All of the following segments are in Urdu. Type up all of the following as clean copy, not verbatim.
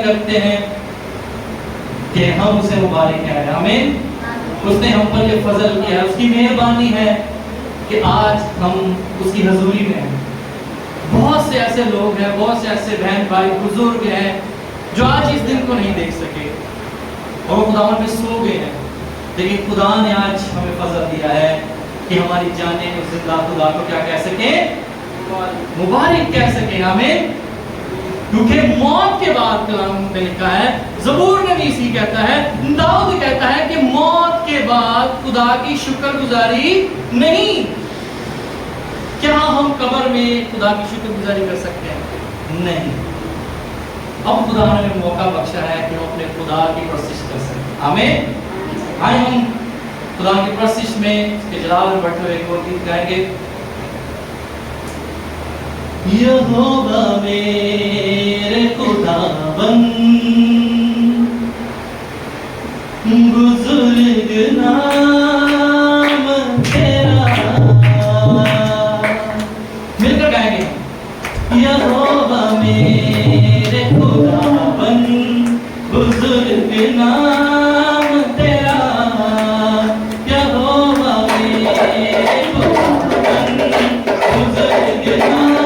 کرتے ہیں کہ ہم اسے مبارک ہیں. آمین. اس نے ہم پر یہ فضل کیا، اس کی مہربانی ہے کہ آج ہم اس کی حضوری میں ہیں. بہت سے ایسے لوگ ہیں، بہت سے ایسے بہن بھائی بزرگ ہیں جو آج اس دن کو نہیں دیکھ سکے اور وہ خداوند میں سو گئے ہیں، لیکن خدا نے آج ہمیں فضل دیا ہے کہ ہماری جانیں اس زندہ خدا کو کیا کہہ سکیں؟ مبارک کہہ سکیں. آمین. کیونکہ موت کے بعد کلام میں لکھا ہے، زبور نبی اسی کہتا ہے، داؤد کہتا ہے کہ موت کے بعد خدا کی شکر گزاری نہیں. کیا ہم قبر میں خدا کی شکر گزاری کر سکتے ہیں؟ نہیں. اب خدا نے موقع بخشا ہے کہ ہم اپنے خدا کی پرستش کر سکیں. آمین. آئے ہم خدا کی پرستش میں اس کے جلال میں بڑھتے ہوئے ایک اور گیت گائیں گے. یہوہ میرے خداوند بزرگ نام تیرا. مل کر گائیں گے. یہوہ میرے خداوند بزرگ نام تیرا. یہوہ میرے خداوند بزرگ نام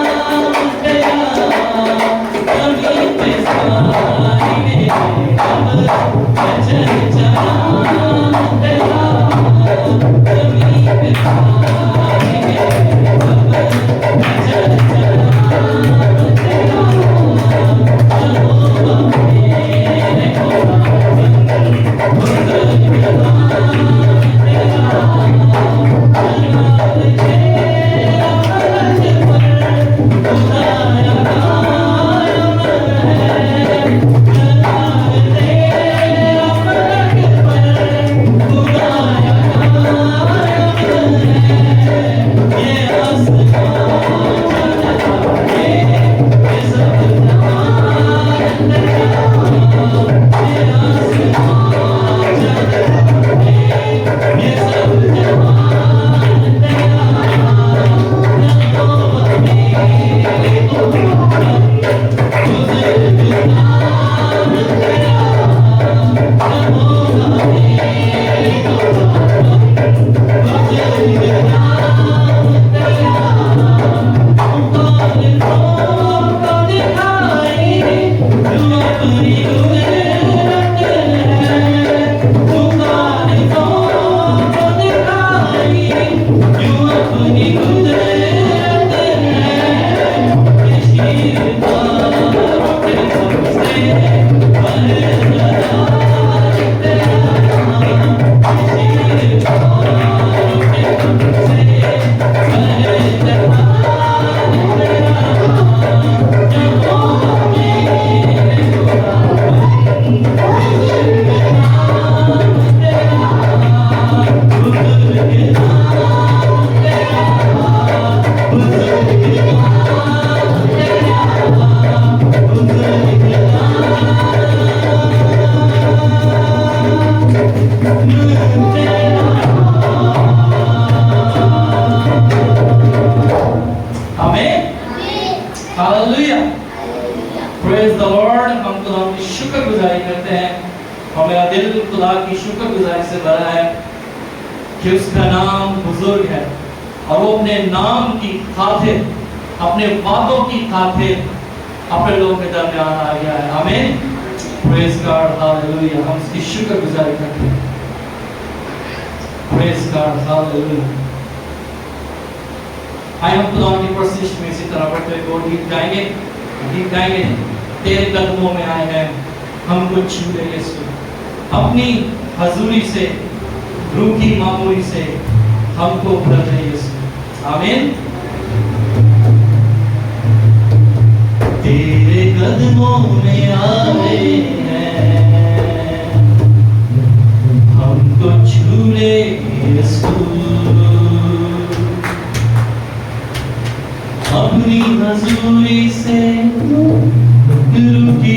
کہ اس کا نام بزرگ ہے اور وہ اپنے نام کی خاطر، اپنے وعدوں کی خاطر اپنے لوگوں کے درمیان آ گیا ہے. آمین. پریز گاڈ. ہاللویا. ہم اس کی شکر گزاری کرتے ہیں. پریز گاڈ. ہاللویا. آئے ہم خدا کی پرستش میں اسی طرح بڑھتے ہوئے اور گیت گائیں گے. گیت گائیں گے. تیرے قدموں میں آئے ہیں ہم کو چھو لے یسوع. اپنی حضوری سے، روح کی معموری سے ہم کو بھر دے یسوع. آمین. تیرے قدموں میں آئے ہیں ہم کو چھو لے یسوع. اپنی حضوری سے، روح کی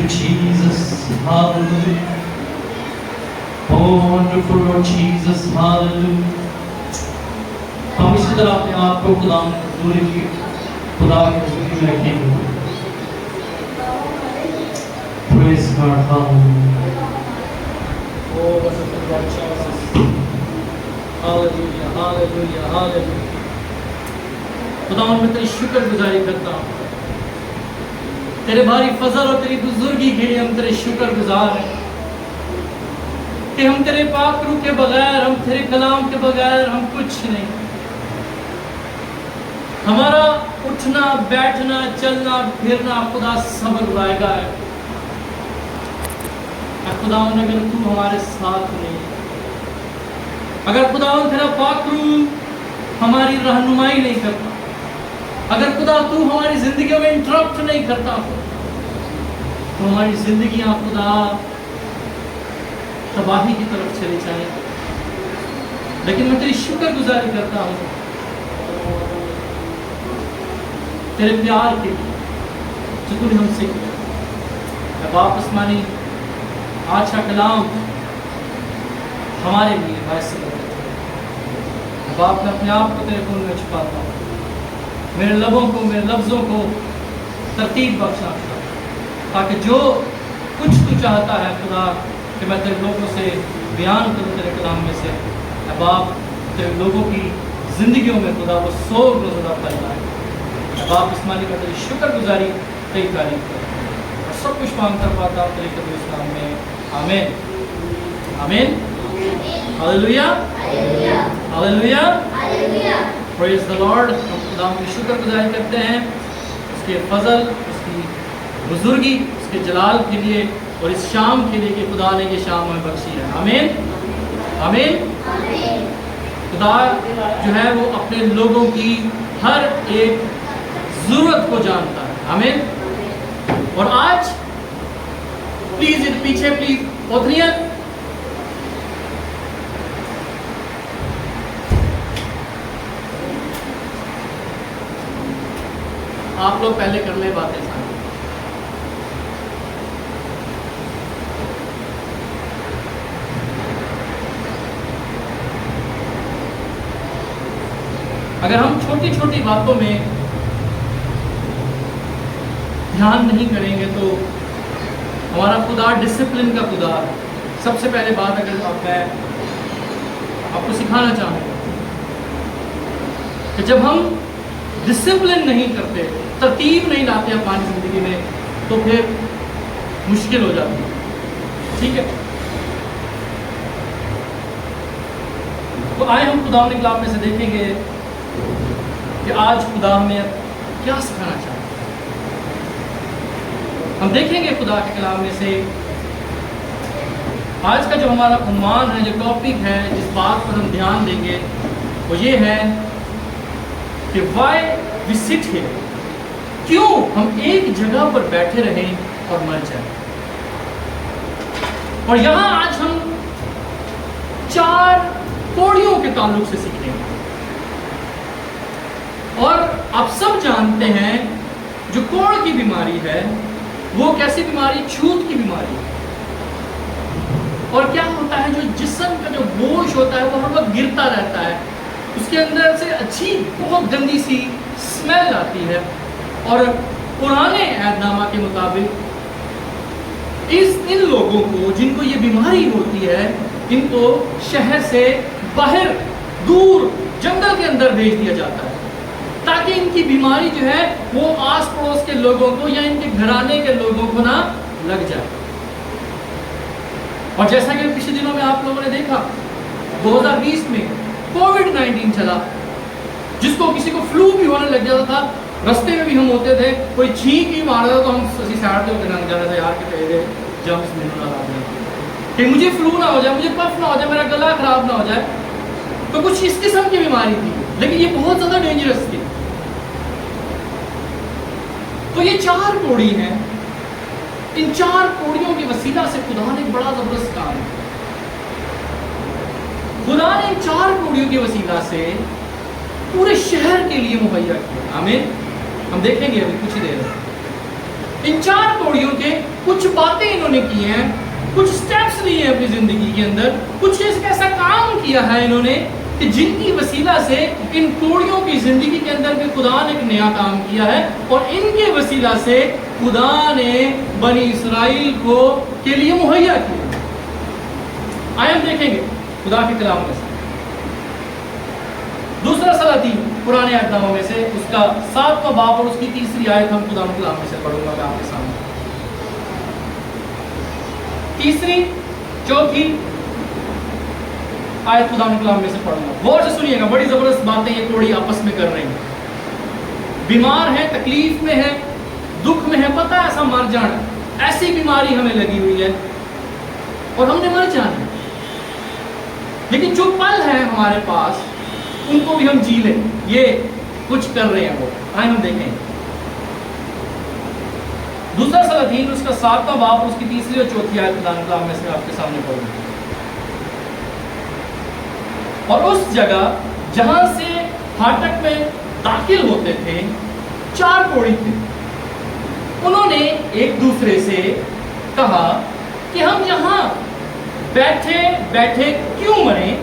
you, Jesus. Hallelujah. Oh, wonderful Lord Jesus. Hallelujah. ہم اسی طرح اپنے آپ کو خدا کی خدا کے حضوری میں رکھیں گے. Praise God. Hallelujah. Oh, wonderful Lord Jesus. Hallelujah. Hallelujah. Hallelujah. خدا میں تیری شکر گزاری کرتا ہوں. تیرے بھاری فضل اور تیری بزرگی کے لیے ہم تیرے شکر گزار ہیں کہ ہم تیرے پاک روح کے بغیر، ہم تیرے کلام کے بغیر ہم کچھ نہیں. ہمارا اٹھنا بیٹھنا چلنا پھرنا خدا صبر لائے گا ہے. خدا اگر تو ہمارے ساتھ نہیں، اگر خدا تیرا پاک روح ہماری رہنمائی نہیں کرتا، اگر خدا تو ہماری زندگیوں میں انٹرپٹ نہیں کرتا تو ہماری زندگیاں خدا تباہی کی طرف چلی جائیں. لیکن میں تیری شکر گزاری کرتا ہوں تیرے پیار کے لیے جو تو نے ہم سے کیا. اب آپ آسمانی آج کا کلام ہمارے لیے باعث اب آپ میں اپنے آپ کو تیرے خون میں چھپاتا ہوں. میرے لبوں کو، میرے لفظوں کو ترتیب بخشا تاکہ جو کچھ تو چاہتا ہے خدا کہ میں تیرے لوگوں سے بیان کروں تیرے کلام میں سے، اب آپ تیرے لوگوں کی زندگیوں میں خدا وہ سوگ روزہ پھیلائے. اب آپ اسمانی کا تیری شکر گزاری تیری تعریف کریں اور سب کچھ مانگتا پاتا تیرے قدوس نام میں. آمین آمین. Hallelujah hallelujah. Praise the Lord. ہم خدا کی شکر گزاری کرتے ہیں اس کے فضل، اس کی بزرگی، اس کے جلال کے لیے اور اس شام کے لیے کہ خدا نے یہ شام ہمیں بخشی ہے. آمین آمین. خدا جو ہے وہ اپنے لوگوں کی ہر ایک ضرورت کو جانتا ہے. آمین. اور آج پلیز پیچھے پلیز اوتھنیل آپ لوگ پہلے کر لیں باتیں ساتھ. اگر ہم چھوٹی چھوٹی باتوں میں دھیان نہیں کریں گے تو ہمارا خدا ڈسپلن کا خدا ہے. سب سے پہلے بات اگر میں آپ کو سکھانا چاہوں گا کہ جب ہم ڈسپلن نہیں کرتے، ترتیب نہیں لاتے اپنی زندگی میں تو پھر مشکل ہو جاتی ہے. ٹھیک ہے، تو آئے ہم خدا کے کلام میں سے دیکھیں گے کہ آج خدا ہمیں کیا سکھانا چاہتا ہے. ہم دیکھیں گے خدا کے کلام میں سے آج کا جو ہمارا عنوان ہے، جو ٹاپک ہے، جس بات پر ہم دھیان دیں گے وہ یہ ہے کہ وائی وی سٹ ہیئر. کیوں ہم ایک جگہ پر بیٹھے رہیں اور مر جائیں. اور یہاں آج ہم 4 کوڑیوں کے تعلق سے سیکھیں گے. اور آپ سب جانتے ہیں جو کوڑ کی بیماری ہے وہ کیسی بیماری؟ چھوت کی بیماری. اور کیا ہوتا ہے، جو جسم کا جو گوشت ہوتا ہے وہ ہر وقت گرتا رہتا ہے، اس کے اندر سے اچھی بہت گندی سی اسمیل آتی ہے. اور پرانے عہد نامہ کے مطابق ان لوگوں کو جن کو یہ بیماری ہوتی ہے ان کو شہر سے باہر دور جنگل کے اندر بھیج دیا جاتا ہے تاکہ ان کی بیماری جو ہے وہ آس پڑوس کے لوگوں کو یا ان کے گھرانے کے لوگوں کو نہ لگ جائے. اور جیسا کہ پچھلے دنوں میں آپ لوگوں نے دیکھا 2020 میں کووڈ-19 چلا، جس کو کسی کو فلو بھی ہونے لگ جاتا تھا. رستے میں بھی ہم ہوتے تھے، کوئی چھینک ہی مار رہا تو ہم اسی سائڈ سے ہوتے نہ جاتے تھے یار کہ پہلے جمس میں نہ آ جائے کہ مجھے فلو نہ ہو جائے، مجھے پف نہ ہو جائے، میرا گلا خراب نہ ہو جائے. تو کچھ اس قسم کی بیماری تھی لیکن یہ بہت زیادہ ڈینجرس تھی. تو یہ 4 کوڑی ہیں. ان 4 کوڑیوں کے وسیلہ سے خدا نے ایک بڑا زبردست کام ہے. خدا نے 4 کوڑیوں کے وسیلہ سے پورے شہر کے لیے مہیا کیا. آمین. ہم دیکھیں گے ابھی کچھ ہی دیر میں ان 4 کوڑیوں کے کچھ باتیں انہوں نے کی ہیں، کچھ سٹیپس لیے ہیں اپنی زندگی کے اندر، کچھ ایسا کام کیا ہے انہوں نے کہ جن کی وسیلہ سے ان کوڑیوں کی زندگی کے اندر بھی خدا نے ایک نیا کام کیا ہے، اور ان کے وسیلہ سے خدا نے بنی اسرائیل کو کے لیے مہیا کیا۔ آئے ہم دیکھیں گے خدا کے کلام میں سے دوسرا سلاطین پرانے عہد نامہ میں سے اس کا 7واں باب اور اس کی 3 آیت ہم خدا کے کلام میں سے پڑھوں گا میں آپ کے سامنے۔ 3 4 آیت خدا کے کلام میں سے پڑھوں گا، غور سے سنیے گا، بڑی زبردست باتیں یہ کوڑی آپس میں کر رہی ہیں۔ بیمار ہے، تکلیف میں ہے، دکھ میں ہے، پتہ ہے ایسا مر جانا، ایسی بیماری ہمیں لگی ہوئی ہے اور ہم نے مر جانا، لیکن جو پل ہے ہمارے پاس ان کو بھی ہم جی لیں، یہ کچھ کر رہے ہیں وہ۔ آئے ہم دیکھیں دوسرا سلاطین اس کا 7واں باب اس کی 3 اور 4 آیت خدا کے کلام میں سے آپ کے سامنے پڑھوں گا۔ اور اس جگہ جہاں سے پھاٹک میں داخل ہوتے تھے 4 کوڑی تھے، انہوں نے ایک دوسرے سے کہا کہ ہم یہاں بیٹھے بیٹھے کیوں مریں؟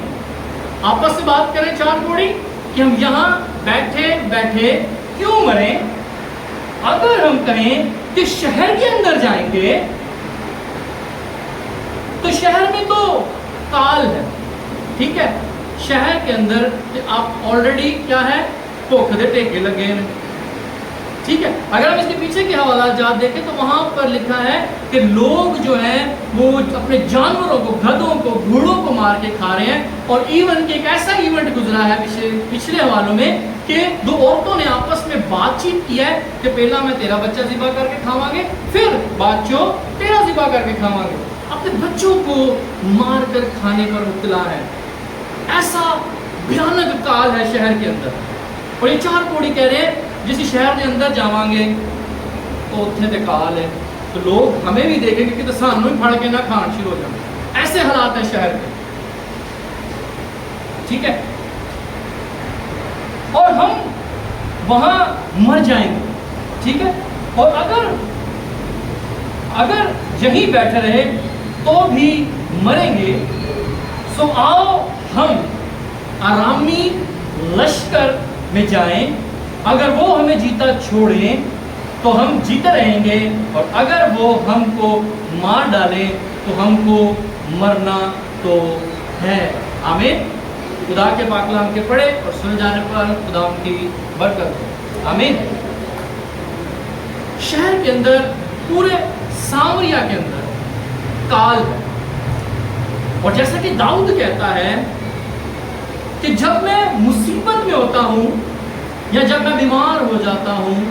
آپس سے بات کریں 4 کوڑی کہ ہم یہاں بیٹھے بیٹھے کیوں مریں؟ اگر ہم کہیں کہ شہر کے اندر جائیں گے تو شہر میں تو کال ہے، ٹھیک ہے، شہر کے اندر آپ آلریڈی کیا ہے، بھوک دے ٹیکے لگے ہیں، ٹھیک ہے۔ اگر ہم اس کے پیچھے کے حوالات جات دیکھیں تو وہاں پر لکھا ہے کہ لوگ جو ہیں وہ اپنے جانوروں کو، گدھوں کو، گھوڑوں کو مار کے کھا رہے ہیں، اور ایون کہ ایک ایسا ایونٹ گزرا ہے پچھلے حوالوں میں کہ 2 عورتوں نے آپس میں بات چیت کیا ہے کہ پہلا میں تیرا بچہ ذبح کر کے کھاواں گے، پھر بچوں تیرا ذبح کر کے کھاواں گے، اپنے بچوں کو مار کر کھانے پر مبتلا ہے۔ ایسا بھیانک کال ہے شہر کے اندر، اور یہ 4 کوڑی کہہ رہے ہیں جس شہر کے اندر جاواں گے تو اتنے تے کال ہے، تو لوگ ہمیں بھی دیکھیں گے کہ سانوں ہی پھڑ کے نہ کھان شروع ہو جائیں۔ ایسے حالات ہیں شہر کے، ٹھیک ہے، اور ہم وہاں مر جائیں گے، ٹھیک ہے، اور اگر یہیں بیٹھے رہے تو بھی مریں گے، سو آؤ ہم آرامی لشکر میں جائیں، اگر وہ ہمیں جیتا چھوڑیں تو ہم جیتے رہیں گے، اور اگر وہ ہم کو مار ڈالیں تو ہم کو مرنا تو ہے۔ آمین۔ خدا کے پاک کلام کے پڑھے اور سنے جانے پر خدا ان کی برکت ہو، آمین۔ شہر کے اندر، پورے سامریا کے اندر کال ہے، اور جیسا کہ داؤد کہتا ہے کہ جب میں مصیبت میں ہوتا ہوں یا جب میں بیمار ہو جاتا ہوں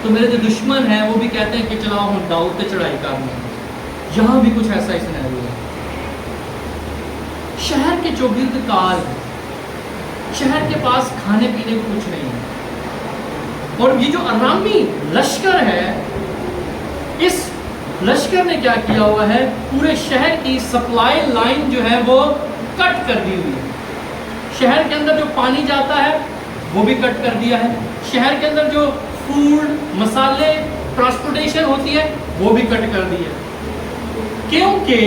تو میرے جو دشمن ہیں وہ بھی کہتے ہیں کہ چلاؤ ہم داؤد پہ چڑھائی کرنا۔ یہاں بھی کچھ ایسا ہی سینیریو ہے، شہر کے چوگرد کال ہے، شہر کے پاس کھانے پینے کو کچھ نہیں ہے، اور یہ جو ارامی لشکر ہے، اس لشکر نے کیا کیا ہوا ہے، پورے شہر کی سپلائی لائن جو ہے وہ کٹ کر دی ہوئی ہے۔ شہر کے اندر جو پانی جاتا ہے وہ بھی کٹ کر دیا ہے، شہر کے اندر جو فوڈ، مسالے، ٹرانسپورٹیشن ہوتی ہے وہ بھی کٹ کر دی ہے، کیونکہ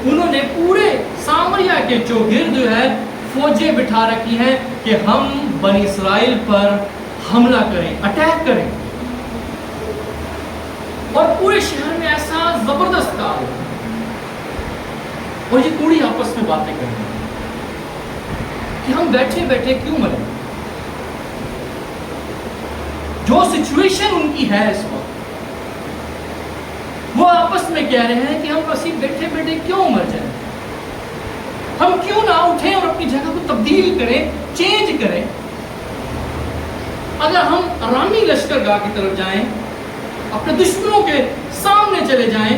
انہوں نے پورے سامریا کے چوگرد جو ہے فوجیں بٹھا رکھی ہیں کہ ہم بنی اسرائیل پر حملہ کریں، اٹیک کریں، اور پورے شہر میں ایسا زبردست کال ہے، اور یہ کوڑی آپس میں باتیں کریں کہ ہم بیٹھے بیٹھے کیوں مریں۔ جو سچویشن ان کی ہے اس وقت، وہ آپس میں کہہ رہے ہیں کہ ہم اسی بیٹھے بیٹھے کیوں مر جائیں، ہم کیوں نہ اٹھیں اور اپنی جگہ کو تبدیل کریں، چینج کریں۔ اگر ہم ارامی لشکر گاہ کی طرف جائیں، اپنے دشمنوں کے سامنے چلے جائیں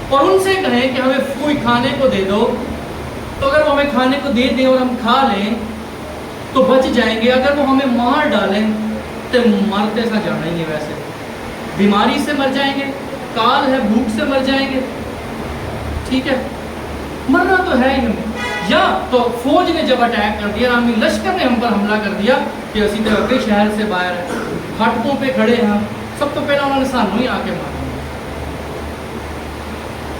اور ان سے کہیں کہ ہمیں کوئی کھانے کو دے دو، تو اگر وہ ہمیں کھانے کو دے دیں اور ہم کھا لیں تو بچ جائیں گے، اگر وہ ہمیں مار ڈالیں تو مرتے سا جانا ہی ہے، ویسے بیماری سے مر جائیں گے، کال ہے، بھوک سے مر جائیں گے، ٹھیک ہے، مرنا تو ہے ہی ہمیں۔ یا تو فوج نے جب اٹیک کر دیا، ارامی لشکر نے ہم پر حملہ کر دیا کہ اسی طرح کے شہر سے باہر ہے، پھاٹکوں پہ کھڑے ہیں، سب تو پہلا انہوں نے سانوں ہی آ کے مارا،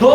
2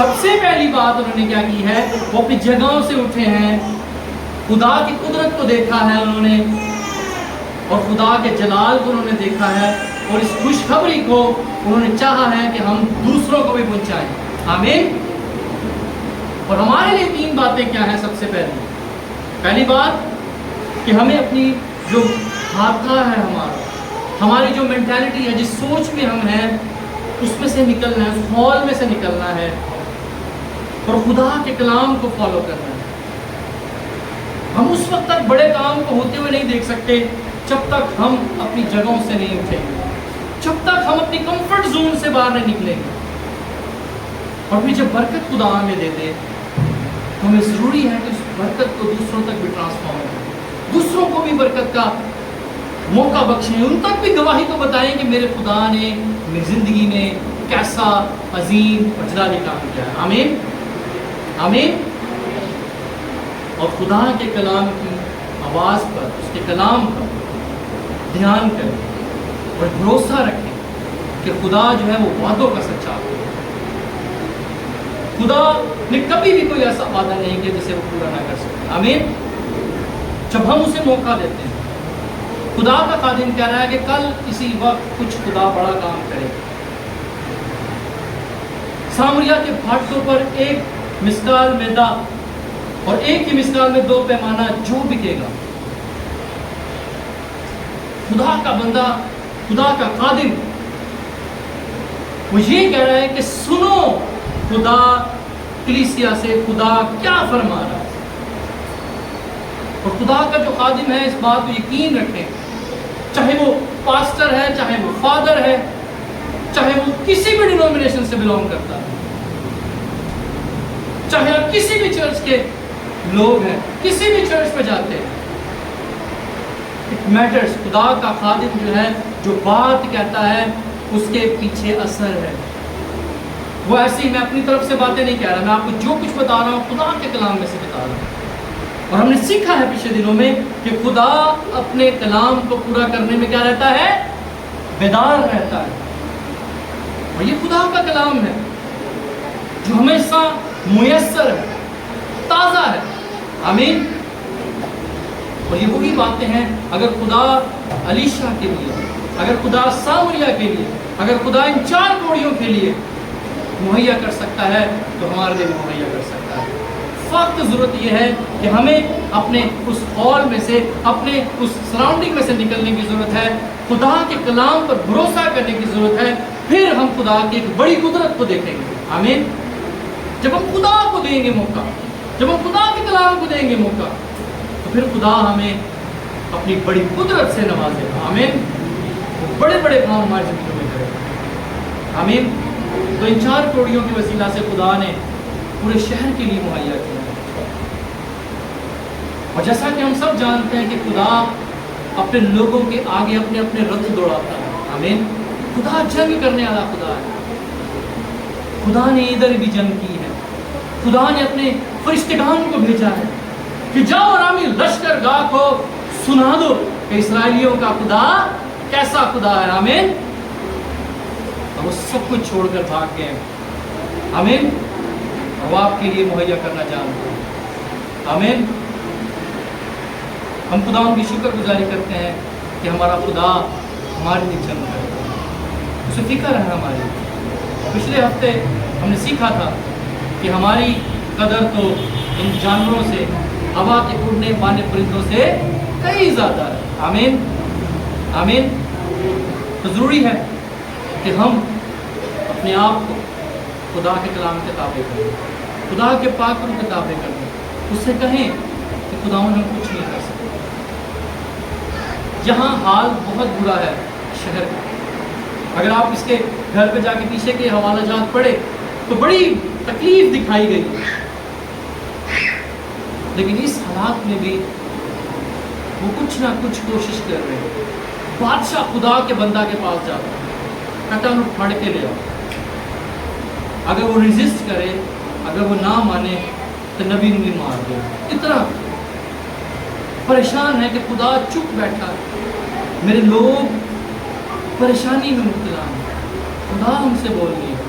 سب سے پہلی بات انہوں نے کیا کی ہے، وہ اپنی جگہوں سے اٹھے ہیں، خدا کی قدرت کو دیکھا ہے انہوں نے، اور خدا کے جلال کو انہوں نے دیکھا ہے، اور اس خوشخبری کو انہوں نے چاہا ہے کہ ہم دوسروں کو بھی پہنچائیں۔ آمین۔ اور ہمارے لیے 3 باتیں کیا ہیں؟ سب سے پہلی بات کہ ہمیں اپنی جو خاکہ ہے ہماری جو مینٹیلٹی ہے، جس سوچ میں ہم ہیں، اس میں سے نکلنا ہے، اس ہال میں سے نکلنا ہے اور خدا کے کلام کو فالو کرنا ہے۔ ہم اس وقت تک بڑے کام کو ہوتے ہوئے نہیں دیکھ سکتے جب تک ہم اپنی جگہوں سے نہیں اٹھیں گے، جب تک ہم اپنی کمفرٹ زون سے باہر نہیں نکلیں گے۔ اور پھر جب برکت خدا ہمیں دے دے تو ہمیں ضروری ہے کہ اس برکت کو دوسروں تک بھی ٹرانسفارم کریں، دوسروں کو بھی برکت کا موقع بخشیں، ان تک بھی گواہی کو بتائیں کہ میرے خدا نے میری زندگی میں کیسا عظیم اور جلالی کام کیا ہے۔ آمین، آمین۔ اور خدا کے کلام کی آواز پر، اس کے کلام پر دھیان کریں اور بھروسہ رکھیں کہ خدا جو ہے وہ وعدوں کا سچا ہے۔ خدا نے کبھی بھی کوئی ایسا وعدہ نہیں کیا جسے وہ پورا نہ کر سکے۔ آمین۔ جب ہم اسے موقع دیتے ہیں، خدا کا خادم کہہ رہا ہے کہ کل کسی وقت کچھ خدا بڑا کام کرے۔ سامریا کے بھاٹوں پر 1 مسکال میدا اور 1 ہی مسکال میں 2 پیمانہ جو بکے گا، خدا کا بندہ، خدا کا خادم وہ یہ کہہ رہا ہے کہ سنو خدا کلیسیا سے خدا کیا فرما رہا ہے۔ اور خدا کا جو خادم ہے، اس بات کو یقین رکھیں، چاہے وہ پاسٹر ہے، چاہے وہ فادر ہے، چاہے وہ کسی بھی ڈینومینیشن سے بلونگ کرتا ہے، چاہے آپ کسی بھی چرچ کے لوگ ہیں، کسی بھی چرچ پہ جاتے ہیں، اٹ میٹرز۔ خدا کا خادم جو ہے، جو بات کہتا ہے اس کے پیچھے اثر ہے۔ وہ ایسی میں اپنی طرف سے باتیں نہیں کہہ رہا، میں آپ کو جو کچھ بتا رہا ہوں خدا کے کلام میں سے بتا رہا ہوں۔ اور ہم نے سیکھا ہے پچھلے دنوں میں کہ خدا اپنے کلام کو پورا کرنے میں کیا رہتا ہے؟ بیدار رہتا ہے۔ اور یہ خدا کا کلام ہے جو ہمیشہ میسر ہے، تازہ ہے۔ آمین۔ اور یہ وہی باتیں ہیں، اگر خدا علیشا کے لیے، اگر خدا سامریا کے لیے، اگر خدا ان 4 کوڑیوں کے لیے مہیا کر سکتا ہے تو ہمارے لیے مہیا کر سکتا ہے۔ فقط ضرورت یہ ہے کہ ہمیں اپنے اس ہال میں سے، اپنے اس سراؤنڈنگ میں سے نکلنے کی ضرورت ہے، خدا کے کلام پر بھروسہ کرنے کی ضرورت ہے، پھر ہم خدا کی ایک بڑی قدرت کو دیکھیں گے۔ آمین۔ جب ہم خدا کو دیں گے موقع، جب ہم خدا کے کلام کو دیں گے موقع، تو پھر خدا ہمیں اپنی بڑی قدرت سے نوازے گا۔ آمین۔ بڑے بڑے کام ہماری زندگی میں کرے گا۔ آمین۔ تو ان 4 کوڑیوں کی وسیلہ سے خدا نے پورے شہر کے لیے مہیا کیا۔ اور جیسا کہ ہم سب جانتے ہیں کہ خدا اپنے لوگوں کے آگے اپنے اپنے رتھ دوڑاتا ہے۔ آمین۔ خدا جنگ کرنے والا خدا ہے۔ خدا نے ادھر بھی جنگ کی ہے، خدا نے اپنے فرشتگان کو بھیجا ہے کہ جاؤ رامی لشکر گاہ کو سنا دو کہ اسرائیلیوں کا خدا کیسا خدا ہے۔ آمین۔ اور وہ سب کچھ چھوڑ کر بھاگ گئے۔ آمین۔ اور وہ آپ کے لیے مہیا کرنا جانتے ہیں۔ آمین۔ ہم خدا ان کی شکر گزاری کرتے ہیں کہ ہمارا خدا ہمارے لیے جنگ کرے، اسے فکر ہے ہماری۔ پچھلے ہفتے ہم نے سیکھا تھا کہ ہماری قدر تو ان جانوروں سے، ہوا کے اڑنے وانے پرندوں سے کئی زیادہ ہے۔ آمین۔ آمین۔ تو ضروری ہے کہ ہم اپنے آپ کو خدا کے کلام کے تابع کریں، خدا کے پاک روح کے تابع کریں، اس سے کہیں کہ خداوند ہم کچھ نہیں کر سکتے۔ جہاں حال بہت برا ہے شہر کا، اگر آپ اس کے گھر پہ جا کے پیچھے کے حوالہ جات پڑھے تو بڑی تکلیف دکھائی گئی، لیکن اس حالات میں بھی وہ کچھ نہ کچھ کوشش کر رہے ہیں۔ بادشاہ خدا کے بندہ کے پاس جاتا ہے، کہتا ہے انہوں پھڑ کے لے آؤ۔ اگر وہ ریزسٹ کرے، اگر وہ نہ مانے تو نبی نے بھی مار دیا۔ اتنا پریشان ہے کہ خدا چپ بیٹھا ہے، میرے لوگ پریشانی میں مبتلا ہیں، خدا ہم سے بول رہی ہے۔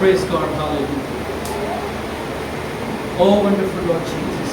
Praise God, hallelujah. Oh wonderful Lord Jesus.